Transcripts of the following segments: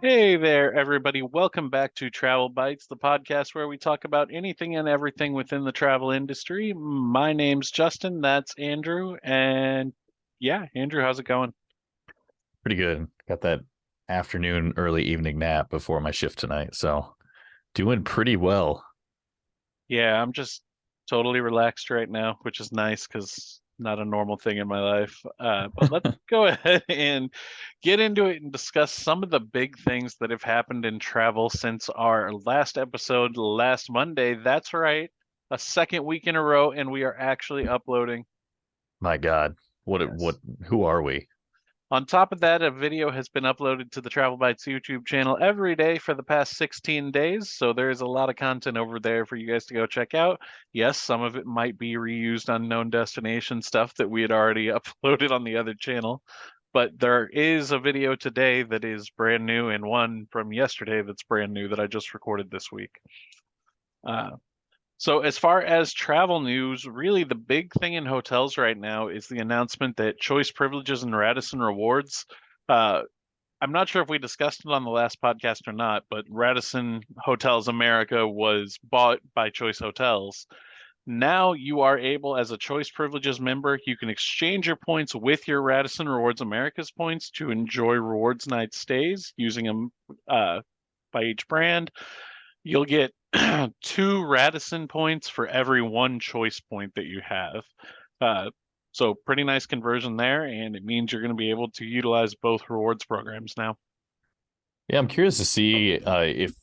Hey there, everybody. Welcome back to Travel Bytes, the podcast where we talk about anything and everything within the travel industry. My name's Justin. That's Andrew. And yeah, Andrew, how's it going? Pretty good. Got that afternoon, early evening nap before my shift tonight. So doing pretty well. Yeah, I'm just totally relaxed right now, which is nice because not a normal thing in my life. But let's go ahead and get into it and discuss some of the big things that have happened in travel since our last episode last Monday. That's right, a second week in a row, and we are actually uploading. My God. Yes. Who are we? On top of that, a video has been uploaded to the Travel Bites YouTube channel every day for the past 16 days. So there's a lot of content over there for you guys to go check out. Yes, some of it might be reused unknown destination stuff that we had already uploaded on the other channel. But there is a video today that is brand new and one from yesterday that's brand new that I just recorded this week. Uh, so, as far as travel news, really the big thing in hotels right now is the announcement that Choice Privileges and Radisson Rewards. Uh, I'm not sure if we discussed it on the last podcast or not, but Radisson Hotels America was bought by Choice Hotels. Now you are able, as a Choice Privileges member, you can exchange your points with your Radisson Rewards America's points to enjoy rewards night stays using them by each brand. You'll get two Radisson points for every one choice point that you have. Uh, so pretty nice conversion there, and it means you're going to be able to utilize both rewards programs now. Yeah, I'm curious to see if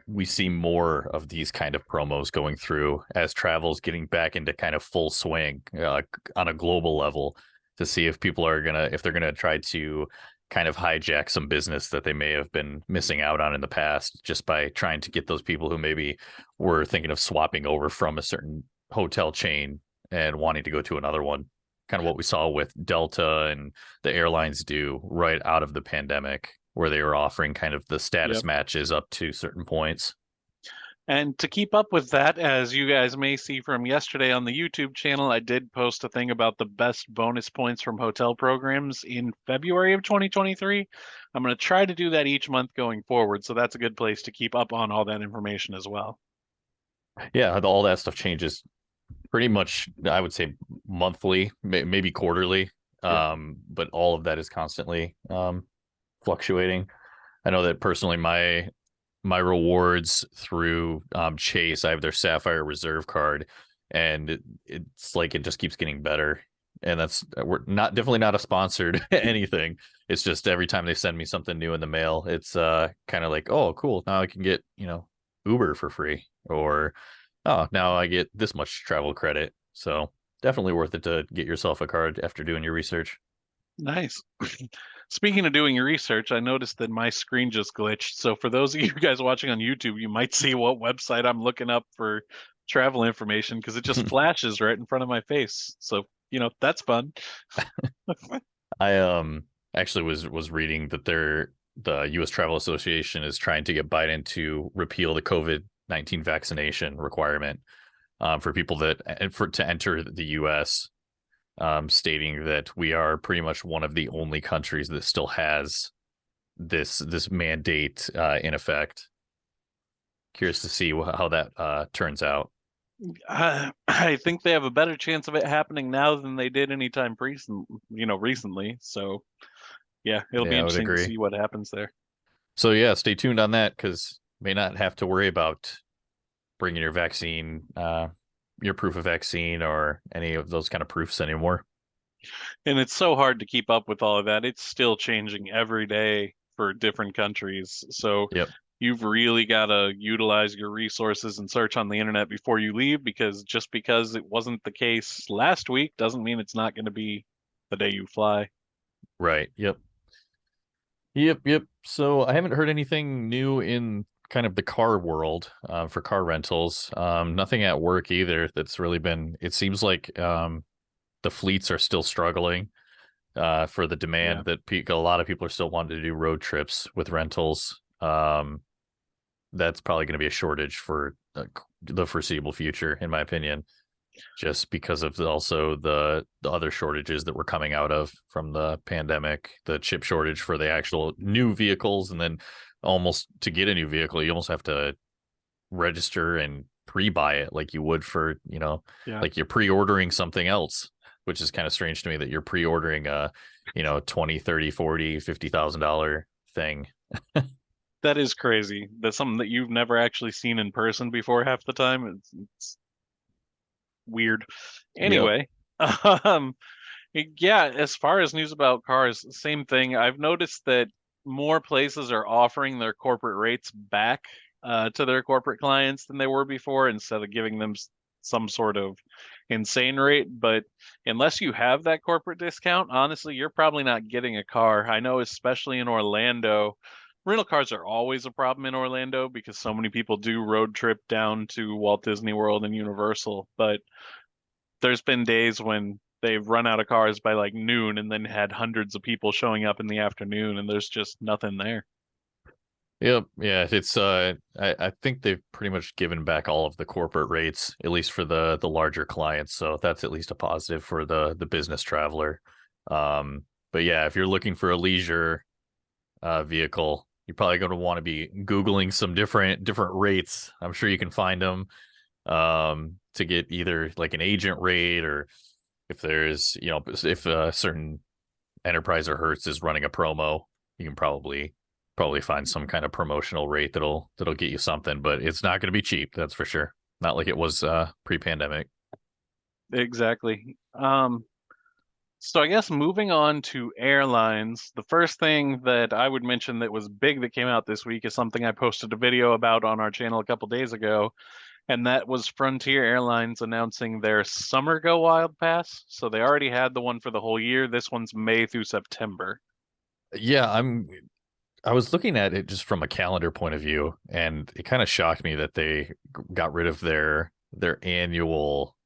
we see more of these kind of promos going through as travel's getting back into kind of full swing on a global level to see if people are if they're gonna try to kind of hijack some business that they may have been missing out on in the past just by trying to get those people who maybe were thinking of swapping over from a certain hotel chain and wanting to go to another one. Kind of what we saw with Delta and the airlines do right out of the pandemic, where they were offering kind of the status Yep. matches up to certain points. And to keep up with that, as you guys may see from yesterday on the YouTube channel, I did post a thing about the best bonus points from hotel programs in February of 2023. I'm going to try to do that each month going forward, so that's a good place to keep up on all that information as well. Yeah, all that stuff changes pretty much, I would say monthly, maybe quarterly. Yep. But all of that is constantly fluctuating. I know that personally, my rewards through Chase, I have their Sapphire Reserve card, and it's like it just keeps getting better. And we're not definitely not a sponsored anything. It's just every time they send me something new in the mail, it's kind of like, oh, cool. Now I can get Uber for free, or oh, now I get this much travel credit. So definitely worth it to get yourself a card after doing your research. Nice. Speaking of doing your research, I noticed that my screen just glitched. So for those of you guys watching on YouTube, you might see what website I'm looking up for travel information because it just flashes right in front of my face. So, that's fun. I actually was reading that the U.S. Travel Association is trying to get Biden to repeal the COVID-19 vaccination requirement for people to enter the U.S. Stating that we are pretty much one of the only countries that still has this mandate in effect. Curious to see how that turns out. I think they have a better chance of it happening now than they did anytime recently. So yeah, it'll be Yeah, I would interesting to agree. see what happens there. So yeah, stay tuned on that because may not have to worry about bringing your vaccine, your proof of vaccine, or any of those kind of proofs anymore. And it's so hard to keep up with all of that. It's still changing every day for different countries. So Yep. you've really got to utilize your resources and search on the internet before you leave because just because it wasn't the case last week doesn't mean it's not going to be the day you fly. Right. Yep. Yep. So I haven't heard anything new in kind of the car world for car rentals. Nothing at work either. That's really been. It seems like the fleets are still struggling for the Yeah. demand that a lot of people are still wanting to do road trips with rentals. That's probably going to be a shortage for the foreseeable future, in my opinion, just because of also the other shortages that we're coming out of from the pandemic, the chip shortage for the actual new vehicles, and then almost to get a new vehicle, you almost have to register and pre-buy it like you would for, Yeah. like you're pre-ordering something else, which is kind of strange to me that you're pre-ordering a, 20, 30, 40, $50,000 thing. That is crazy. That's something that you've never actually seen in person before half the time. It's weird. Yep. Anyway, um, yeah, as far as news about cars, same thing. I've noticed that more places are offering their corporate rates back to their corporate clients than they were before, instead of giving them some sort of insane rate. But unless you have that corporate discount, honestly, you're probably not getting a car. I know, especially in Orlando, rental cars are always a problem in Orlando because so many people do road trip down to Walt Disney World and Universal. But there's been days when they've run out of cars by like noon and then had hundreds of people showing up in the afternoon and there's just nothing there. Yep. Yeah. It's I think they've pretty much given back all of the corporate rates, at least for the larger clients. So that's at least a positive for the business traveler. But yeah, if you're looking for a leisure vehicle, you're probably going to want to be Googling some different rates. I'm sure you can find them to get either like an agent rate, or if there's, if a certain Enterprise or Hertz is running a promo, you can probably find some kind of promotional rate that'll get you something, but it's not going to be cheap, that's for sure. Not like it was pre-pandemic. Exactly. So I guess moving on to airlines, the first thing that I would mention that was big that came out this week is something I posted a video about on our channel a couple days ago, and that was Frontier Airlines announcing their Summer Go Wild Pass. So they already had the one for the whole year. This one's May through September. Yeah, I was looking at it just from a calendar point of view, and it kind of shocked me that they got rid of their annual,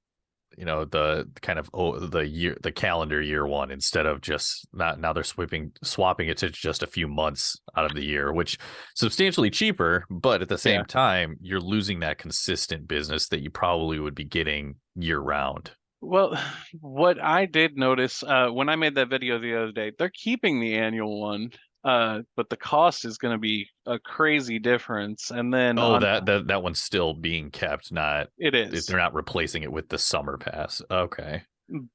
the kind of the calendar year one, instead of just not now they're swapping it to just a few months out of the year, which substantially cheaper, but at the Yeah. same time you're losing that consistent business that you probably would be getting year round. Well, what I did notice when I made that video the other day, they're keeping the annual one, but the cost is going to be a crazy difference. And then Oh, on that one's still being kept, not it is, they're not replacing it with the summer pass. Okay.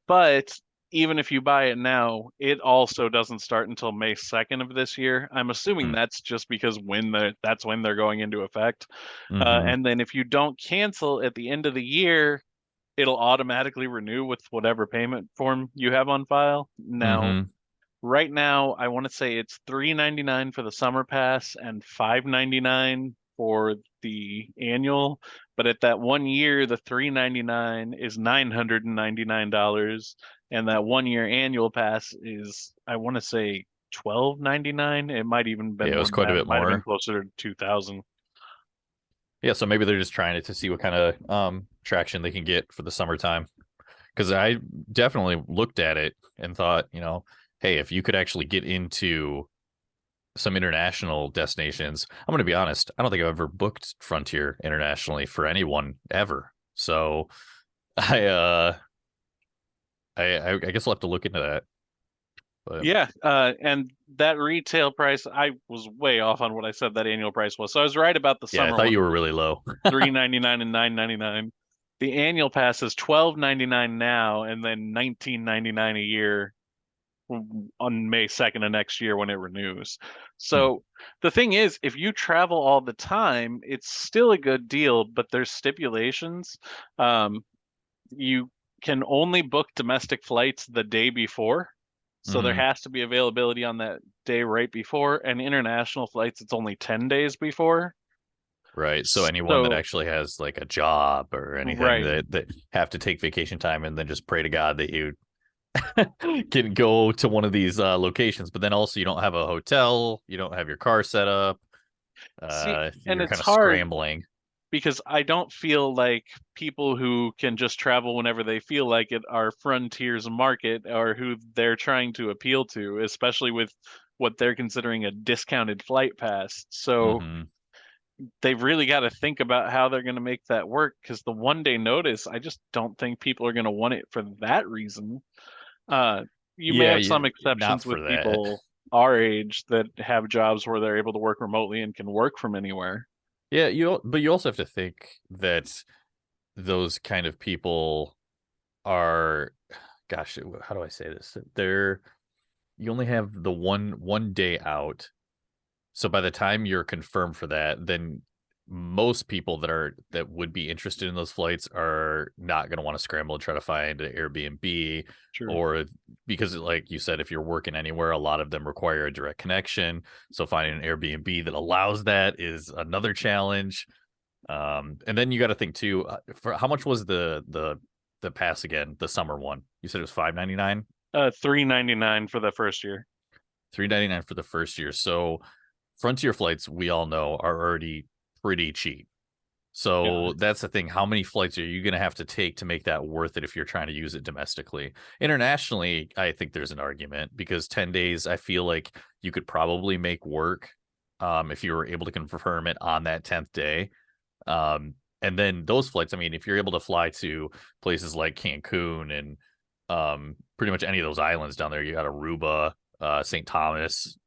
but even if you buy it now, it also doesn't start until May 2nd of this year. I'm assuming Hmm. that's just because that's when they're going into effect. Mm-hmm. And then if you don't cancel at the end of the year, it'll automatically renew with whatever payment form you have on file. Now, Mm-hmm. right now, I want to say it's $3.99 for the summer pass and $5.99 for the annual. But at that 1 year, the $3.99 is $999, and that 1 year annual pass is, I want to say, $12.99. It might even been Yeah, it more was than quite a that. It bit might have been more. closer to 2000. Yeah, so maybe they're just trying to see what kind of traction they can get for the summertime. Because I definitely looked at it and thought, hey, if you could actually get into some international destinations, I'm going to be honest, I don't think I've ever booked Frontier internationally for anyone ever. So I I guess I'll have to look into that. But Yeah, and that retail price, I was way off on what I said that annual price was. So I was right about the yeah, I summer thought one, you which were is really low. $3.99 and $9.99. The annual pass is $12.99 now, and then $19.99 a year on May 2nd of next year when it renews. Hmm. So the thing is, if you travel all the time, it's still a good deal, but there's stipulations. Um, you can only book domestic flights the day before. So there Hmm. has to be availability on that day right before, and international flights, it's only 10 days before. Right. So anyone that So, actually has like a job or anything right. that have to take vacation time and then just pray to God that you can go to one of these locations, but then also you don't have a hotel, you don't have your car set up, See, and you're it's kind of hard scrambling. because I don't feel like people who can just travel whenever they feel like it are Frontier's market or who they're trying to appeal to, especially with what they're considering a discounted flight pass. So Hmm. they've really got to think about how they're going to make that work because the 1 day notice, I just don't think people are going to want it for that reason. Uh, you may Yeah, have some not exceptions with for that. people. our age that have jobs where they're able to work remotely and can work from anywhere. Yeah, but you also have to think that those kind of people are, gosh, how do I say this? They're you only have the one day out. So by the time you're confirmed for that, then most people that would be interested in those flights are not going to want to scramble and try to find an Airbnb, True. or because like you said, if you're working anywhere, a lot of them require a direct connection. So finding an Airbnb that allows that is another challenge. And then you got to think too, for how much was the pass again, the summer one? You said it was $5.99. $3.99 for the first year. $3.99 for the first year. So Frontier flights, we all know, are already pretty cheap. Yeah, So that's the thing. How many flights are you going to have to take to make that worth it if you're trying to use it domestically? Internationally, I think there's an argument because 10 days, I feel like you could probably make work if you were able to confirm it on that 10th day. And then those flights, I mean, if you're able to fly to places like Cancun and pretty much any of those islands down there, you got Aruba, St. Thomas.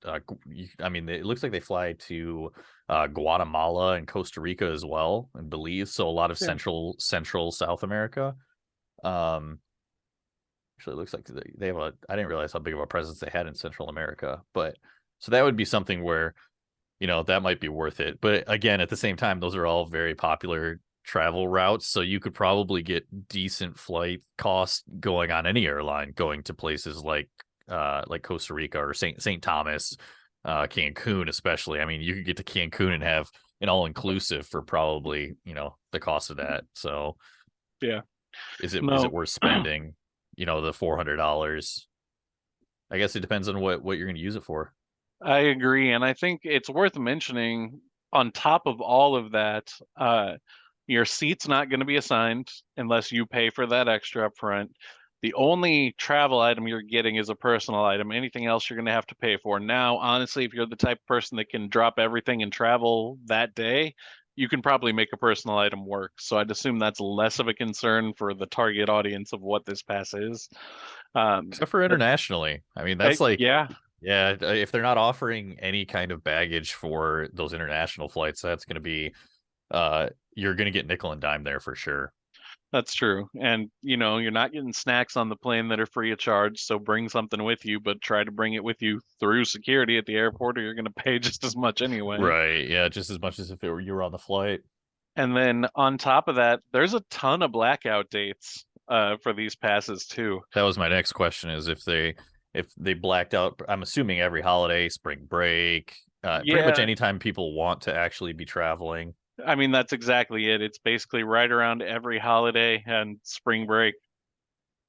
I mean, it looks like they fly to Guatemala and Costa Rica as well, and Belize. So a lot of yeah, central South America. Um, Actually, it looks like they have a. I didn't realize how big of a presence they had in Central America, but so that would be something where that might be worth it. But again, at the same time, those are all very popular travel routes. So you could probably get decent flight costs going on any airline going to places like Costa Rica or St. Thomas, Cancun, especially. I mean, you could get to Cancun and have an all inclusive for probably, the cost of that. So yeah. is it No, worth spending, the $400? I guess it depends on what you're going to use it for. I agree, and I think it's worth mentioning on top of all of that, your seat's not going to be assigned unless you pay for that extra up front. The only travel item you're getting is a personal item. Anything else you're going to have to pay for. Now, honestly, if you're the type of person that can drop everything and travel that day, you can probably make a personal item work. So I'd assume that's less of a concern for the target audience of what this pass is. Except for But internationally. I mean, that's like, yeah, yeah, if they're not offering any kind of baggage for those international flights, that's going to be, you're going to get nickel and dime there for sure. that's true. And you're not getting snacks on the plane that are free of charge, so bring something with you, but try to bring it with you through security at the airport or you're going to pay just as much anyway. Right. Yeah, just as much as if you were on the flight. And then on top of that, there's a ton of blackout dates for these passes too. That was my next question is if they blacked out, I'm assuming every holiday, spring break, pretty much Yeah, anytime people want to actually be traveling. I mean that's exactly it. It's basically right around every holiday and spring break.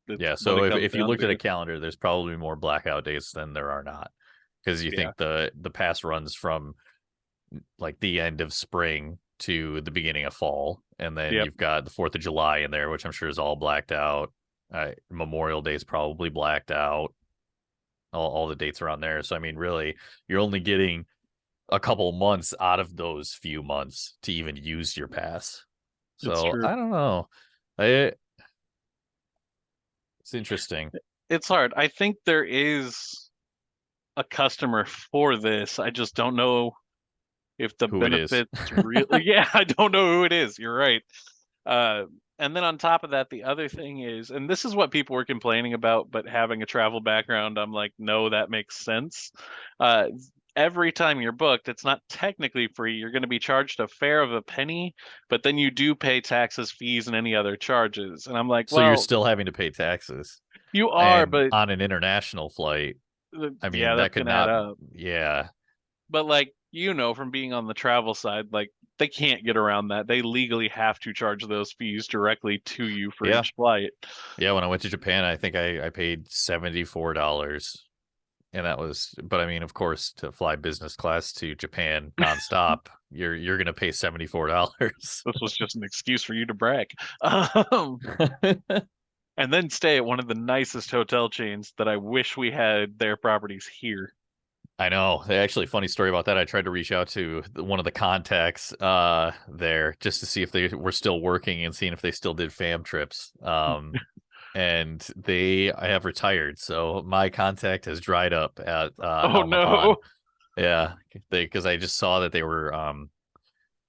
That's Yeah, what so it if comes you down looked at a to. calendar, there's probably more blackout dates than there are not. Because you Yeah. think the pass runs from like the end of spring to the beginning of fall, and then Yep. you've got the 4th of July in there, which I'm sure is all blacked out. Memorial Day is probably blacked out. All the dates are on there. So I mean, really, you're only getting a couple months out of those few months to even use your pass. It's So true. I don't know. I, it's interesting. It's hard. I think there is a customer for this. I just don't know if the Who it is? benefits really, yeah, I don't know who it is. You're right. Uh, and then on top of that, the other thing is, and this is what people were complaining about, but having a travel background, I'm like, no, that makes sense. Uh, every time you're booked, it's not technically free. You're going to be charged a fare of a penny, but then you do pay taxes, fees, and any other charges. And I'm like, So you're well, still having to pay taxes. you are, And but on an international flight, I yeah, mean, that's that could going to add not, up. yeah. But like, from being on the travel side, like they can't get around that. They legally have to charge those fees directly to you for Yeah. each flight. Yeah. When I went to Japan, I think I paid $74. And that was, but I mean, of course, to fly business class to Japan nonstop, you're gonna pay $74. This was just an excuse for you to brag. And then stay at one of the nicest hotel chains that I wish we had their properties here. I know. Actually, funny story about that. I tried to reach out to one of the contacts there just to see if they were still working and seeing if they still did fam trips. and I have retired, so my contact has dried up at Oh out in the pond. no. Yeah, because I just saw that they were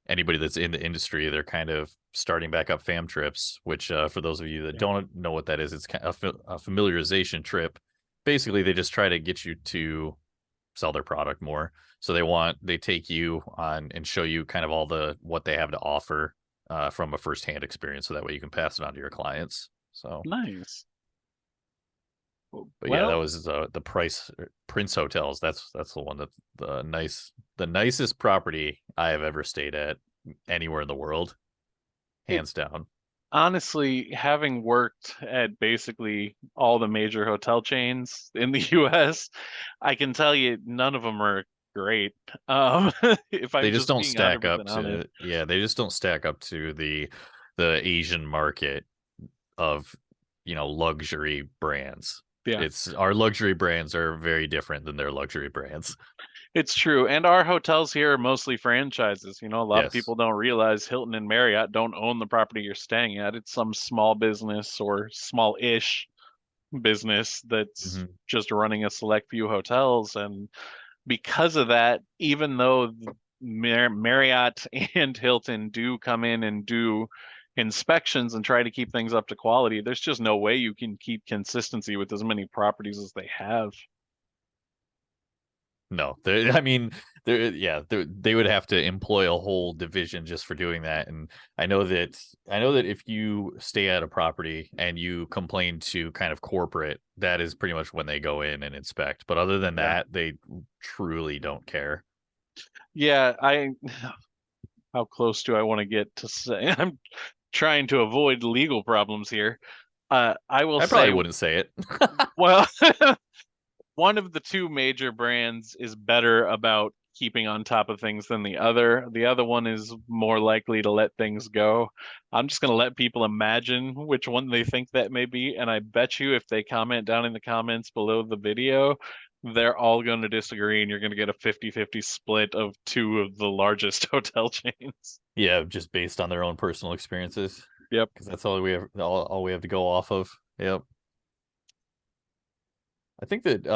anybody that's in the industry, they're kind of starting back up fam trips, which for those of you that Yeah. don't know what that is, it's kind of a familiarization trip. Basically, they just try to get you to sell their product more. So they take you on and show you kind of all the what they have to offer from a firsthand experience, so that way you can pass it on to your clients. So, Nice. but yeah, that Well, was the Prince Hotels. That's the one that the nicest property I have ever stayed at anywhere in the world, it hands down. honestly, having worked at basically all the major hotel chains in the US, I can tell you none of them are great. Um, if They I'm just just don't being stack up 100% honest. to yeah, they just don't stack up to the Asian market of luxury brands. Yeah. It's our luxury brands are very different than their luxury brands. It's true. And our hotels here are mostly franchises. You know, a lot of Yes. people don't realize Hilton and Marriott don't own the property you're staying at. It's some small business or small-ish business that's Hmm. just running a select few hotels. And because of that, even though Marriott and Hilton do come in and do inspections and try to keep things up to quality, there's just no way you can keep consistency with as many properties as they have. No, I mean, yeah, they would have to employ a whole division just for doing that. And I know that if you stay at a property and you complain to kind of corporate, that is pretty much when they go in and inspect. But other than Yeah. that, they truly don't care. Yeah, how close do I want to get to say? I'm trying to avoid legal problems here. I will I probably say, wouldn't say it. well, one of the two major brands is better about keeping on top of things than the other. The other one is more likely to let things go. I'm just going to let people imagine which one they think that may be. And I bet you if they comment down in the comments below the video, they're all going to disagree and you're going to get a 50-50 split of two of the largest hotel chains. Yeah, just based on their own personal experiences, Yep. because that's all we have to go off of. Yep. I think that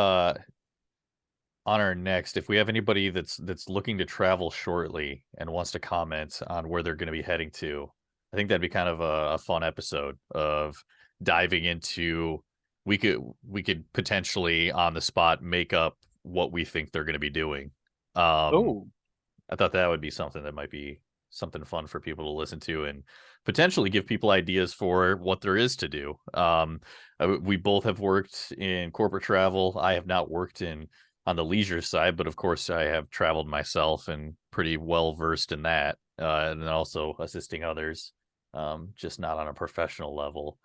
on our next, if we have anybody that's looking to travel shortly and wants to comment on where they're going to be heading to, I think that'd be kind of a fun episode of diving into. We could potentially on the spot make up what we think they're going to be doing. Um, Oh, I thought that would be something that might be something fun for people to listen to and potentially give people ideas for what there is to do. We both have worked in corporate travel. I have not worked in on the leisure side, but of course I have traveled myself and pretty well versed in that, and then also assisting others, just not on a professional level.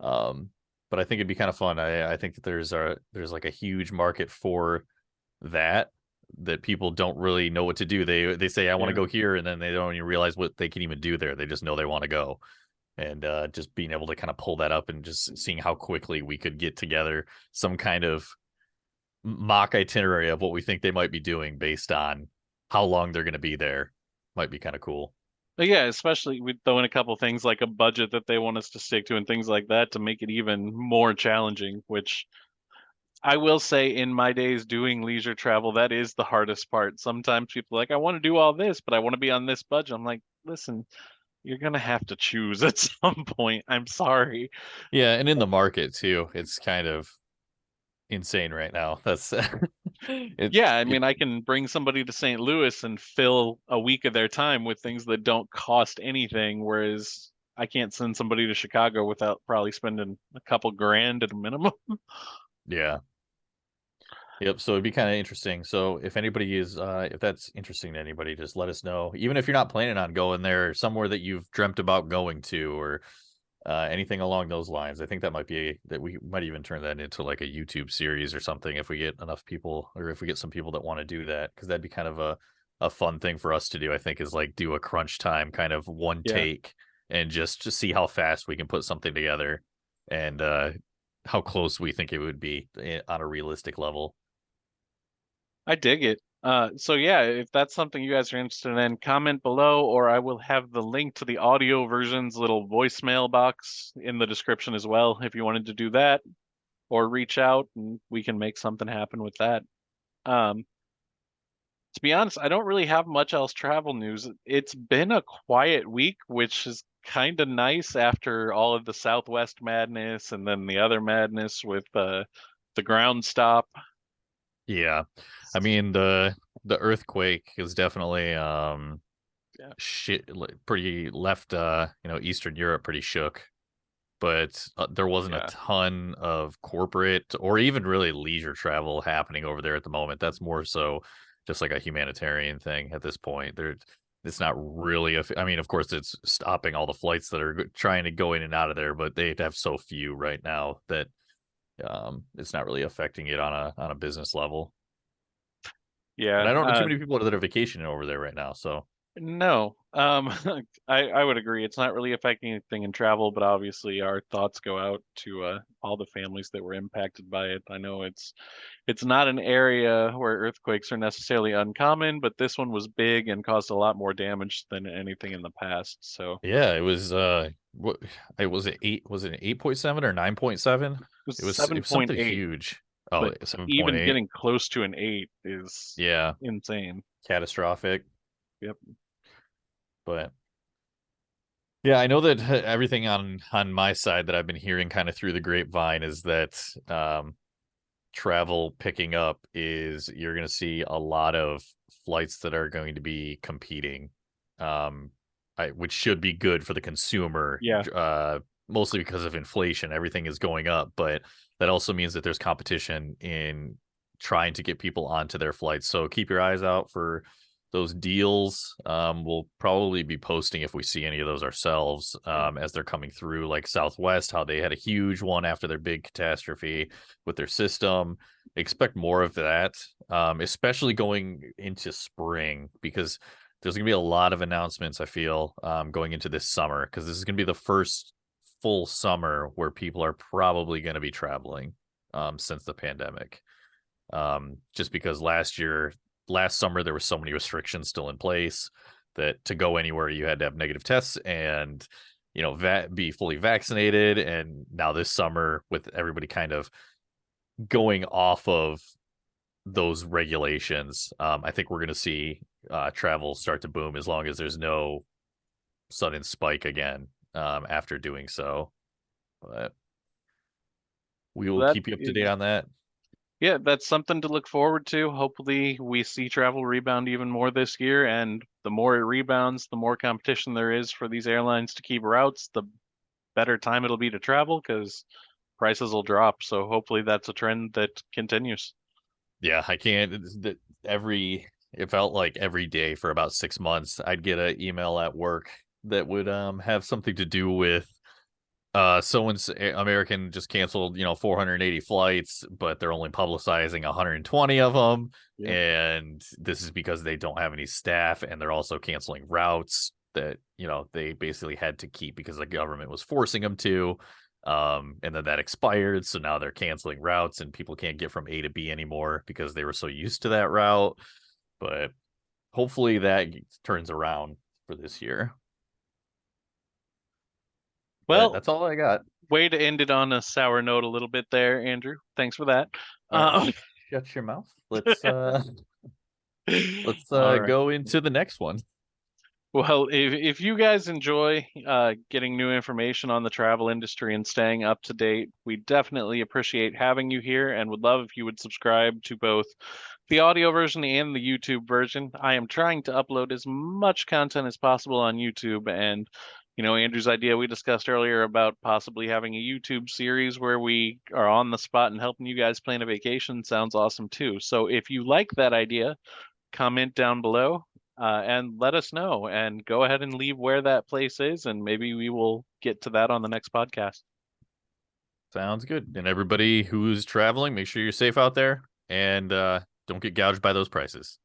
Um, but I think it'd be kind of fun. I think that there's like a huge market for that people don't really know what to do. They say I want to yeah. go here, and then they don't even realize what they can even do there. They just know they want to go, and just being able to kind of pull that up and just seeing how quickly we could get together some kind of mock itinerary of what we think they might be doing based on how long they're going to be there might be kind of cool. But yeah, especially we throw in a couple things like a budget that they want us to stick to and things like that to make it even more challenging, which I will say in my days doing leisure travel, that is the hardest part. Sometimes people are like, I want to do all this, but I want to be on this budget. I'm like, listen, you're gonna have to choose at some point. I'm sorry. Yeah, and in the market too, it's kind of insane right now. That's it. Yeah, I It mean, I can bring somebody to St. Louis and fill a week of their time with things that don't cost anything, whereas I can't send somebody to Chicago without probably spending a couple grand at a minimum. yeah. Yep. So it'd be kind of interesting. So if that's interesting to anybody, just let us know. Even if you're not planning on going there, somewhere that you've dreamt about going to, or anything along those lines. I think that we might even turn that into like a YouTube series or something if we get enough people, or if we get some people that want to do that, because that'd be kind of a fun thing for us to do. I think is like do a crunch time kind of one Yeah, take and just see how fast we can put something together and how close we think it would be on a realistic level. I dig it. So yeah, if that's something you guys are interested in, comment below, or I will have the link to the audio version's little voicemail box in the description as well if you wanted to do that, or reach out and we can make something happen with that. Um, to be honest, I don't really have much else travel news. It's been a quiet week, which is kind of nice after all of the Southwest madness and then the other madness with the ground stop. Yeah, I mean the earthquake is definitely Yeah, pretty left Eastern Europe pretty shook, but there wasn't a yeah, ton of corporate or even really leisure travel happening over there at the moment. That's more so just like a humanitarian thing at this point. There, it's not really I mean, of course, it's stopping all the flights that are trying to go in and out of there, but they have so few right now that it's not really affecting it on a business level. And yeah. I don't know too many people that are vacationing over there right now, so No, I would agree. It's not really affecting anything in travel, but obviously our thoughts go out to all the families that were impacted by it. I know it's not an area where earthquakes are necessarily uncommon, but this one was big and caused a lot more damage than anything in the past. So it yeah, it was what it was it 8 was it an 8.7 or 9.7? was It was something 7.8, huge. Oh, but 7.8. even getting close to an 8 is Yeah, insane. catastrophic. Yep. But yeah, I know that everything on my side that I've been hearing kind of through the grapevine is that travel picking up is you're going to see a lot of flights that are going to be competing, um, which should be good for the consumer, Yeah. mostly because of inflation. Everything is going up, but that also means that there's competition in trying to get people onto their flights. So keep your eyes out for those deals. We'll probably be posting if we see any of those ourselves Yeah. as they're coming through, like Southwest, how they had a huge one after their big catastrophe with their system. Expect more of that, especially going into spring, because there's going to be a lot of announcements, I feel, going into this summer, because this is going to be the first full summer where people are probably going to be traveling since the pandemic. Just because last summer, there were so many restrictions still in place that to go anywhere, you had to have negative tests and, be fully vaccinated. And now this summer, with everybody kind of going off of those regulations, I think we're going to see travel start to boom as long as there's no sudden spike again after doing so. But we will That keep you up to date is on that. Yeah, that's something to look forward to. Hopefully, we see travel rebound even more this year, and the more it rebounds, the more competition there is for these airlines to keep routes, the better time it'll be to travel because prices will drop. So hopefully that's a trend that continues. Yeah, I can't. It felt like every day for about 6 months, I'd get an email at work that would have something to do with someone's American just canceled 480 flights, but they're only publicizing 120 of them, Yeah. and this is because they don't have any staff, and they're also canceling routes that they basically had to keep because the government was forcing them to. And then that expired, so now they're canceling routes and people can't get from A to B anymore because they were so used to that route. But hopefully that turns around for this year. But Well, that's all I got. way to end it on a sour note a little bit there, Andrew. Thanks for that. All right, Uh, shut your mouth. Let's all right. go into the next one. Well, if you guys enjoy getting new information on the travel industry and staying up to date, we definitely appreciate having you here and would love if you would subscribe to both the audio version and the YouTube version. I am trying to upload as much content as possible on YouTube, and Andrew's idea we discussed earlier about possibly having a YouTube series where we are on the spot and helping you guys plan a vacation sounds awesome too. So if you like that idea, comment down below and let us know. And go ahead and leave where that place is, and maybe we will get to that on the next podcast. Sounds good. And everybody who's traveling, make sure you're safe out there and don't get gouged by those prices.